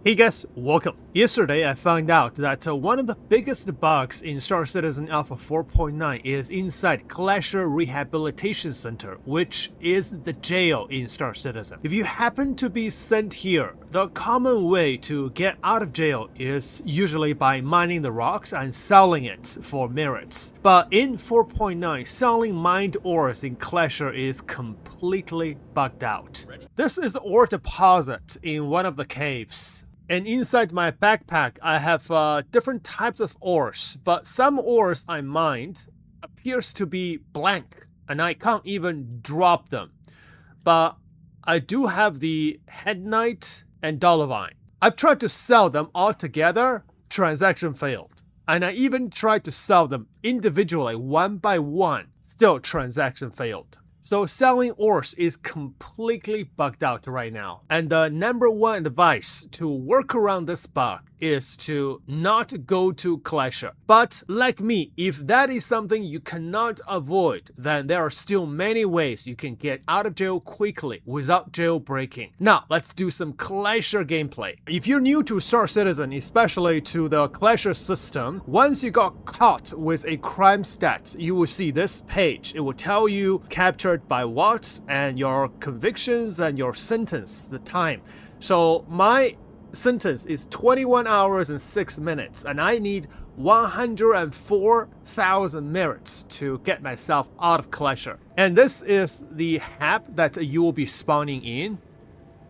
Hey guys, welcome. Yesterday I found out that one of the biggest bugs in Star Citizen Alpha 4.9 is inside Klesher Rehabilitation Center, which is the jail in Star Citizen. If you happen to be sent here, the common way to get out of jail is usually by mining the rocks and selling it for merits. But in 4.9, selling mined ores in Klesher is completely bugged out. This is ore deposit in one of the caves. And inside my backpack, I have different types of ores, but some ores I mined appears to be blank, and I can't even drop them. But I do have the headnite and dolomite. I've tried to sell them all together, transaction failed. And I even tried to sell them individually, one by one, still transaction failed. So selling ores is completely bugged out right now. And the number one advice to work around this bug is to not go to Klesher. But like me, if that is something you cannot avoid, then there are still many ways you can get out of jail quickly without jailbreaking. Now, let's do some Klesher gameplay. If you're new to Star Citizen, especially to the Klesher system, once you got caught with a crime stat, you will see this page. It will tell you captured by what and your convictions and your sentence, the time. So my sentence is 21 hours and 6 minutes, and I need 104,000 merits to get myself out of Klesher. And this is the hab that you will be spawning in.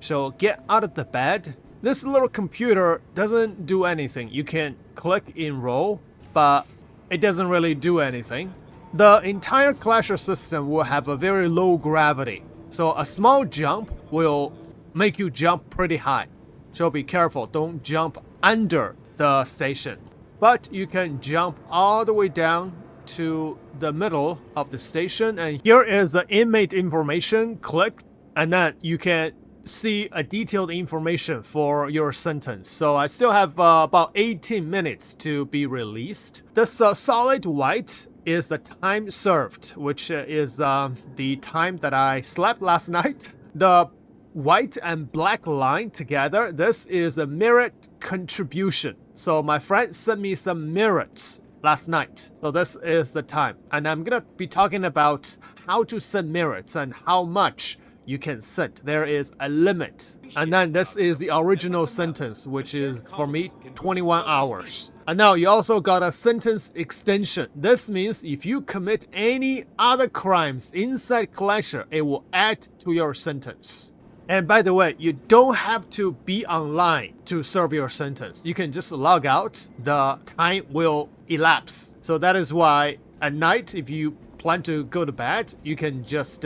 So get out of the bed. This little computer doesn't do anything. You can click enroll, but it doesn't really do anything. The entire Klesher system will have a very low gravity, so a small jump will make you jump pretty high. So be careful, don't jump under the station. But you can jump all the way down to the middle of the station, and here is the inmate information. Click, and then you can see a detailed information for your sentence. So I still have about 18 minutes to be released. This solid white is the time served, which is the time that I slept last night. The white and black line together, this is a merit contribution. So my friend sent me some merits last night. So this is the time. And I'm gonna be talking about how to send merits and how much you can send. There is a limit. And then this is the original sentence, which is for me 21 hours. And now you also got a sentence extension. This means if you commit any other crimes inside Klesher, it will add to your sentence. And by the way, you don't have to be online to serve your sentence. You can just log out. The time will elapse. So that is why at night, if you plan to go to bed, you can just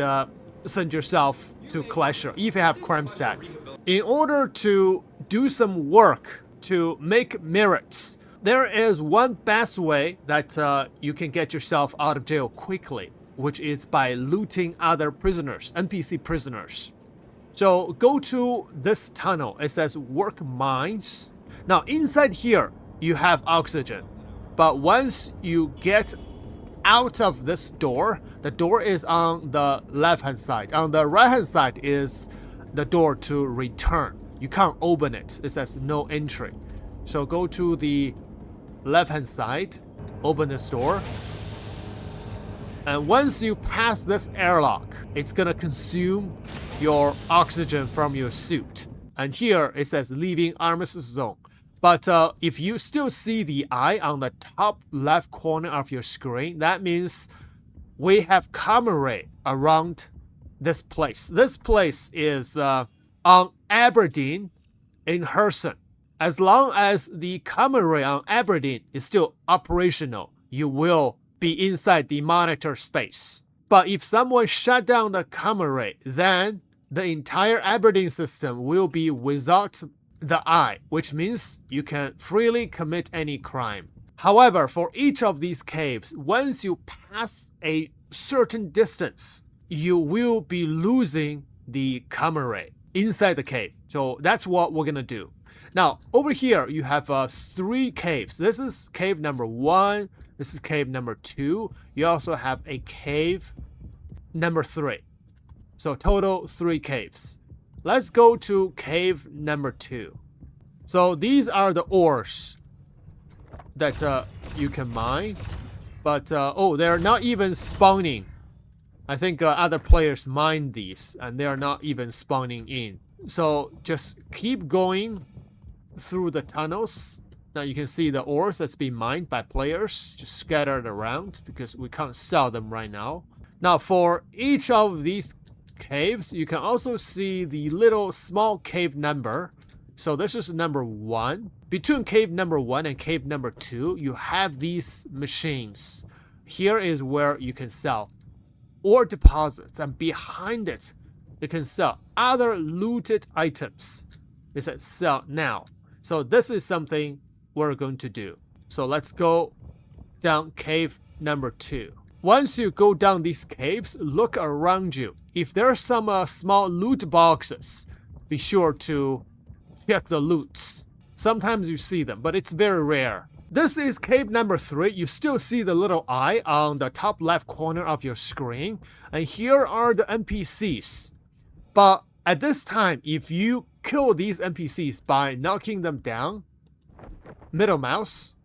send yourself to Klesher if you have crime stat. In order to do some work to make merits, there is one best way that you can get yourself out of jail quickly, which is by looting other prisoners, NPC prisoners. So go to this tunnel. It says work mines. Now inside here, you have oxygen. But once you get out of this door, the door is on the left hand side. On the right hand side is the door to return. You can't open it. It says no entry. So go to the left hand side, open this door. And once you pass this airlock, it's gonna consume your oxygen from your suit. And here it says leaving armistice zone. But if you still see the eye on the top left corner of your screen, that means we have camera around this place. This place is on Aberdeen in Herson. As long as the camera on Aberdeen is still operational, you will be inside the monitor space. But if someone shut down the camera, then the entire Aberdeen system will be without the eye, which means you can freely commit any crime. However, for each of these caves, once you pass a certain distance, you will be losing the camera inside the cave. So that's what we're gonna do. Now, over here, you have 3 caves. This is cave number 1. This is cave number 2. You also have a cave number 3. So total 3 caves. Let's go to cave number 2. So these are the ores that you can mine. But, oh, they're not even spawning. I think other players mine these, and they are not even spawning in. So just keep going through the tunnels. Now you can see the ores that's being mined by players just scattered around because we can't sell them right now. Now for each of these caves, you can also see the little small cave number. So this is number 1. Between cave number 1 and cave number 2, you have these machines. Here is where you can sell ore deposits, and behind it, you can sell other looted items. It says sell now. So this is something we're going to do. So let's go down cave number 2. Once you go down these caves, look around you. If there are some small loot boxes, be sure to check the loots. Sometimes you see them, but it's very rare. This is cave number 3. You still see the little eye on the top left corner of your screen. And here are the NPCs. But at this time, if you kill these NPCs by knocking them down, middle mouse,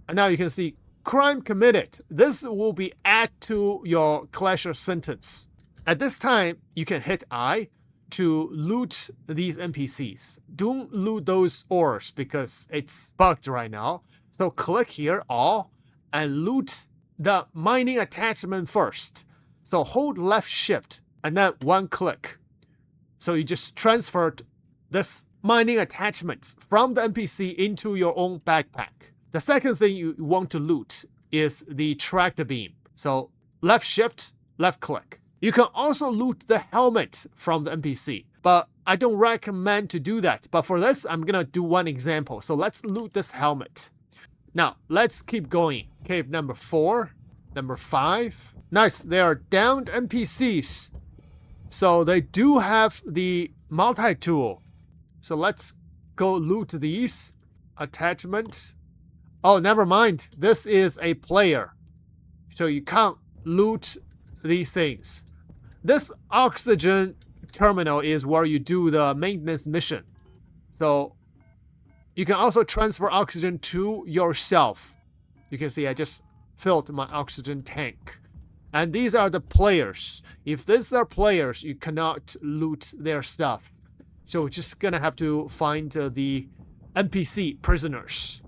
and now you can see crime committed. This will be added to your Klesher sentence. At this time, you can hit I to loot these NPCs. Don't loot those ores because it's bugged right now. So click here, all, and loot the mining attachment first. So hold left shift and then one click. So you just transferred this mining attachment from the NPC into your own backpack. The second thing you want to loot is the tractor beam. So left shift, left click. You can also loot the helmet from the NPC, but I don't recommend to do that. But for this, I'm gonna do one example. So let's loot this helmet. Now, let's keep going. Cave number 4, number 5. Nice, they are downed NPCs. So they do have the multi-tool. So let's go loot these. Attachment. Oh, never mind. This is a player. So you can't loot these things. This oxygen terminal is where you do the maintenance mission. So you can also transfer oxygen to yourself. You can see I just filled my oxygen tank. And these are the players. If these are players, you cannot loot their stuff. So we're just gonna have to find the NPC prisoners.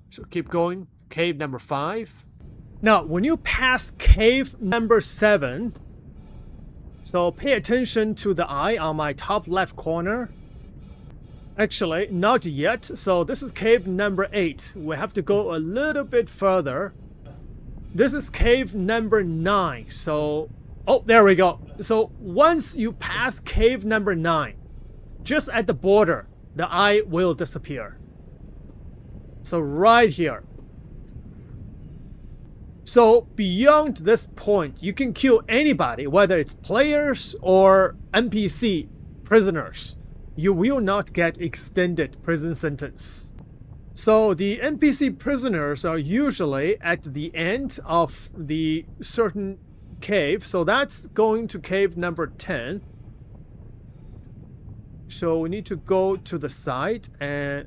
So keep going. Cave number 5. Now, when you pass cave number 7, so pay attention to the eye on my top left corner. Actually, not yet. So this is cave number 8. We have to go a little bit further. This is cave number 9. So, oh, there we go. So once you pass cave number 9, just at the border, the eye will disappear. So right here. So beyond this point, you can kill anybody, whether it's players or NPC prisoners. You will not get extended prison sentence. So the NPC prisoners are usually at the end of the certain cave. So that's going to cave number 10. So we need to go to the side and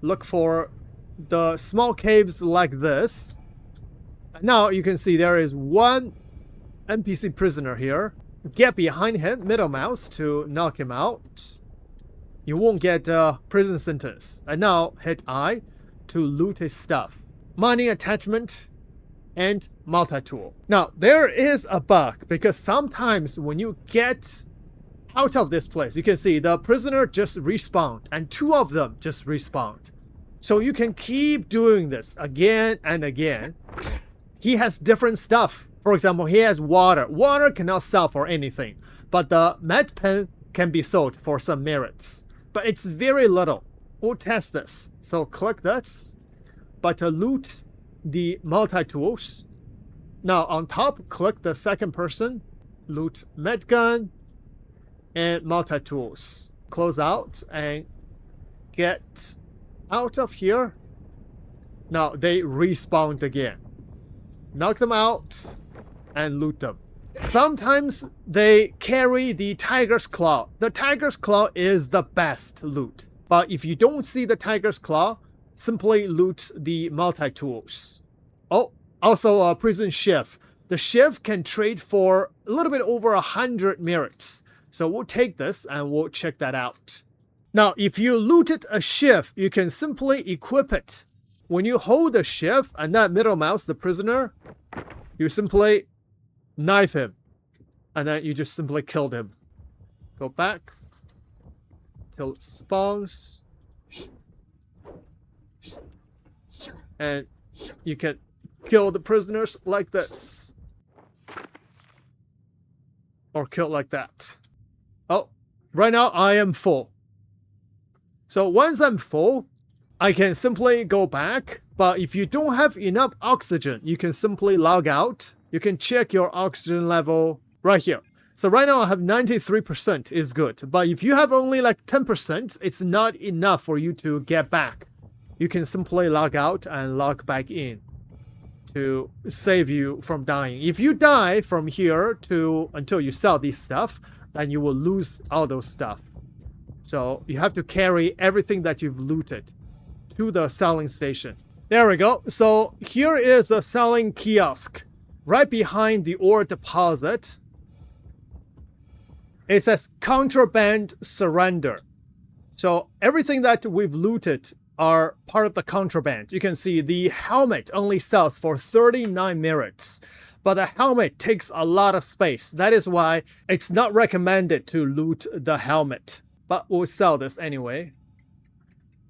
look for the small caves like this. Now you can see there is one NPC prisoner here. Get behind him, middle mouse, to knock him out. You won't get a prison sentence. And now hit I to loot his stuff. Mining attachment and multi-tool. Now there is a bug because sometimes when you get out of this place, you can see the prisoner just respawned and 2 of them just respawned. So you can keep doing this again and again. He has different stuff. For example, he has water. Water cannot sell for anything, but the med pen can be sold for some merits. But it's very little. We'll test this. So click this, but to loot the multi-tools. Now on top, click the second person, loot med gun and multi-tools. Close out and get out of here. Now they respawned again. Knock them out and loot them. Sometimes they carry the tiger's claw. The tiger's claw is the best loot. But if you don't see the tiger's claw, simply loot the multi-tools. Oh, also a prison shiv. The shiv can trade for a little bit over 100 merits. So we'll take this and we'll check that out. Now, if you looted a shiv, you can simply equip it. When you hold the shiv and that middle mouse, the prisoner, you simply knife him. And then you just simply killed him. Go back till it spawns. And you can kill the prisoners like this. Or kill like that. Oh, right now I am full. So once I'm full, I can simply go back. But if you don't have enough oxygen, you can simply log out. You can check your oxygen level right here. So right now I have 93% is good. But if you have only like 10%, it's not enough for you to get back. You can simply log out and log back in to save you from dying. If you die from here to until you sell this stuff, then you will lose all those stuff. So you have to carry everything that you've looted to the selling station. There we go. So here is a selling kiosk right behind the ore deposit. It says contraband surrender. So everything that we've looted are part of the contraband. You can see the helmet only sells for 39 merits, but the helmet takes a lot of space. That is why it's not recommended to loot the helmet, but we'll sell this anyway.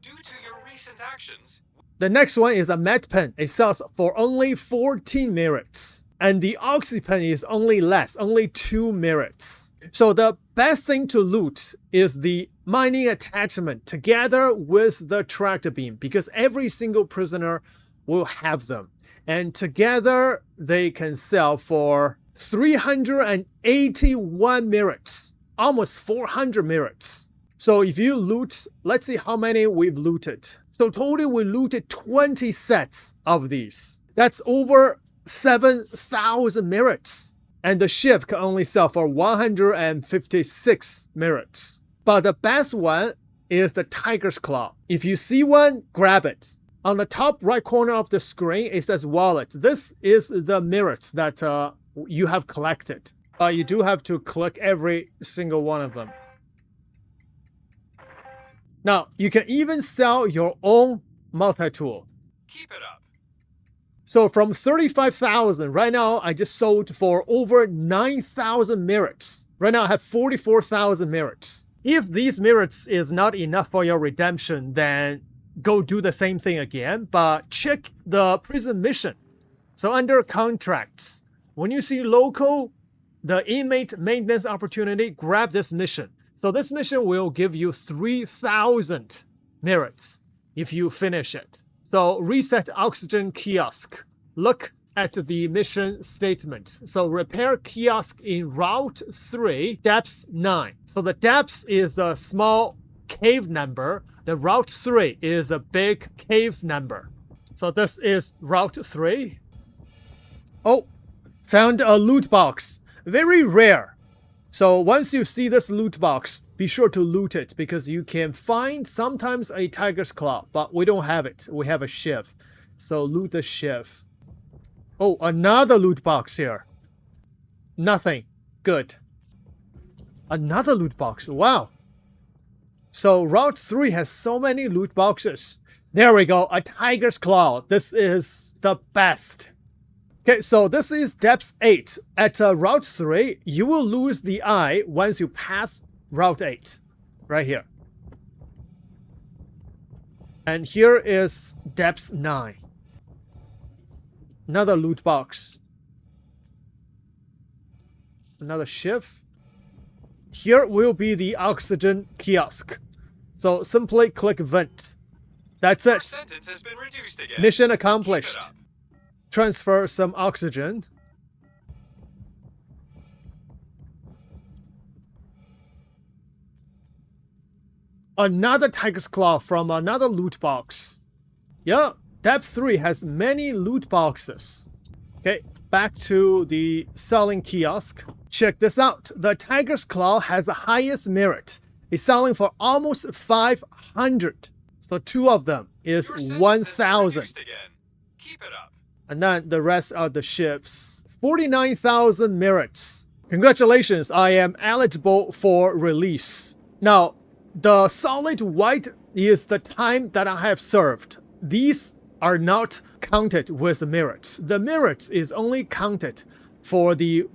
Due to your recent actions. The next one is a med pen. It sells for only 14 merits, and the oxy pen is only less, only 2 merits. So the best thing to loot is the mining attachment together with the tractor beam, because every single prisoner will have them. And together they can sell for 381 merits, almost 400 merits. So if you loot, let's see how many we've looted. So totally we looted 20 sets of these. That's over 7,000 merits. And the shiv can only sell for 156 merits. But the best one is the tiger's claw. If you see one, grab it. On the top right corner of the screen, it says wallet. This is the merits that you have collected. But you do have to click every single one of them. Now, you can even sell your own multi-tool. Keep it up. So from 35,000, right now I just sold for over 9,000 merits. Right now I have 44,000 merits. If these merits is not enough for your redemption, then go do the same thing again, but check the prison mission. So under contracts, when you see local, the inmate maintenance opportunity, grab this mission. So this mission will give you 3,000 merits if you finish it. So reset oxygen kiosk. Look at the mission statement. So repair kiosk in route 3, depth 9. So the depth is a small cave number. The route 3 is a big cave number. So this is route 3. Oh, found a loot box. Very rare. So once you see this loot box, be sure to loot it because you can find sometimes a tiger's claw, but we don't have it. We have a shiv. So loot the shiv. Oh, another loot box here. Nothing. Good. Another loot box. Wow. So Route 3 has so many loot boxes. There we go. A tiger's claw. This is the best. Okay, so this is depth 8. At Route 3, you will lose the eye once you pass Route 8. Right here. And here is depth 9. Another loot box. Another shiv. Here will be the oxygen kiosk. So simply click vent. That's it. Sentence has been reduced again. Mission accomplished. Transfer some oxygen. Another tiger's claw from another loot box. Yeah, depth 3 has many loot boxes. Okay, back to the selling kiosk. Check this out. The tiger's claw has the highest merit. is selling for almost 500. So 2 of them is Your sentence has been 1,000. reduced again. Keep it up. And then the rest are the ships. 49,000 merits. Congratulations, I am eligible for release. Now, the solid white is the time that I have served. These are not counted with the merits. The merits is only counted for the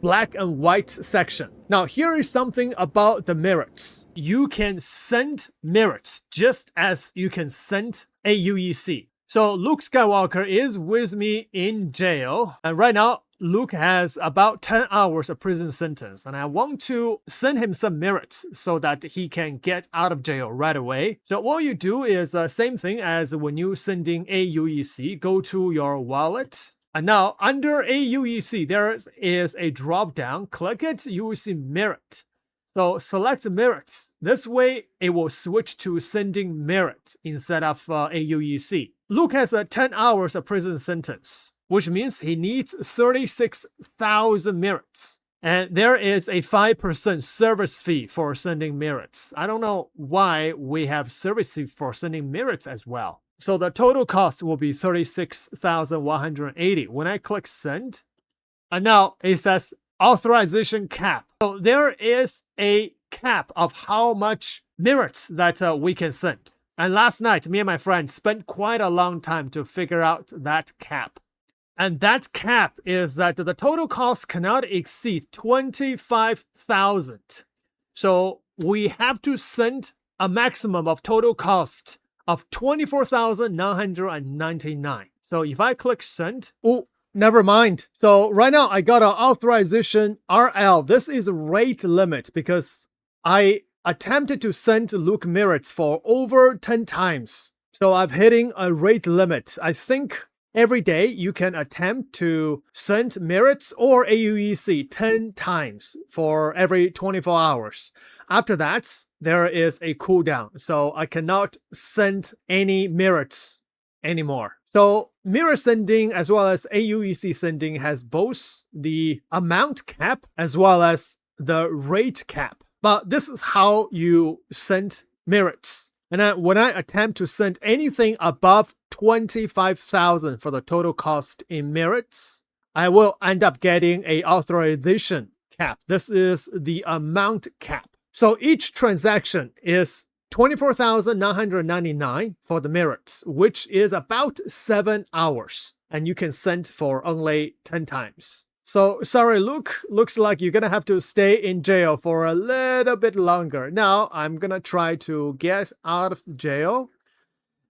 black and white section. Now, here is something about the merits. You can send merits just as you can send AUEC. So Luke Skywalker is with me in jail, and right now Luke has about 10 hours of prison sentence, and I want to send him some merits so that he can get out of jail right away. So what you do is same thing as when you sending AUEC. Go to your wallet, and now under AUEC there is a drop down. Click it, you will see merit. So select merit. This way it will switch to sending merit instead of AUEC. Luke has 10 hours of prison sentence, which means he needs 36,000 merits. And there is a 5% service fee for sending merits. I don't know why we have service fee for sending merits as well. So the total cost will be 36,180. When I click send, and now it says authorization cap. So there is a cap of how much merits that we can send. And last night, me and my friend spent quite a long time to figure out that cap. And that cap is that the total cost cannot exceed 25,000. So we have to send a maximum of total cost of 24,999. So if I click send, oh, never mind. So right now I got an authorization RL. This is a rate limit because I attempted to send Luke merits for over 10 times. So I'm hitting a rate limit. I think every day you can attempt to send merits or AUEC 10 times for every 24 hours. After that, there is a cooldown. So I cannot send any merits anymore. So mirror sending as well as AUEC sending has both the amount cap as well as the rate cap. But this is how you send merits. And then when I attempt to send anything above 25,000 for the total cost in merits, I will end up getting a authorization cap. This is the amount cap. So each transaction is 24,999 for the merits, which is about 7 hours. And you can send for only 10 times. So, sorry, Luke, looks like you're gonna have to stay in jail for a little bit longer. Now, I'm gonna try to get out of the jail.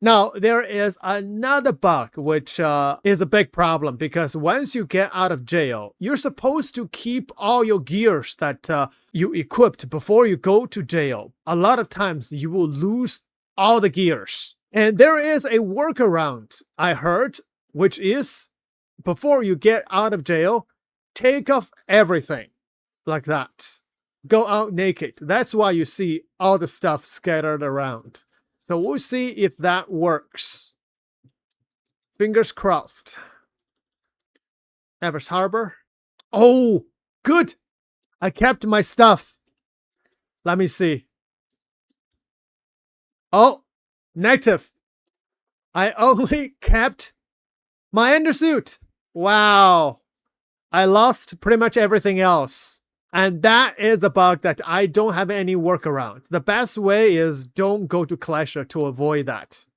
Now, there is another bug, which is a big problem, because once you get out of jail, you're supposed to keep all your gears that you equipped before you go to jail. A lot of times, you will lose all the gears. And there is a workaround, I heard, which is, before you get out of jail, take off everything like that. Go out naked. That's why you see all the stuff scattered around. So we'll see if that works. Fingers crossed. Evers Harbor. Oh, good. I kept my stuff. Let me see. Oh, negative. I only kept my undersuit. Wow. I lost pretty much everything else. And that is a bug that I don't have any workaround. The best way is don't go to Klesher to avoid that.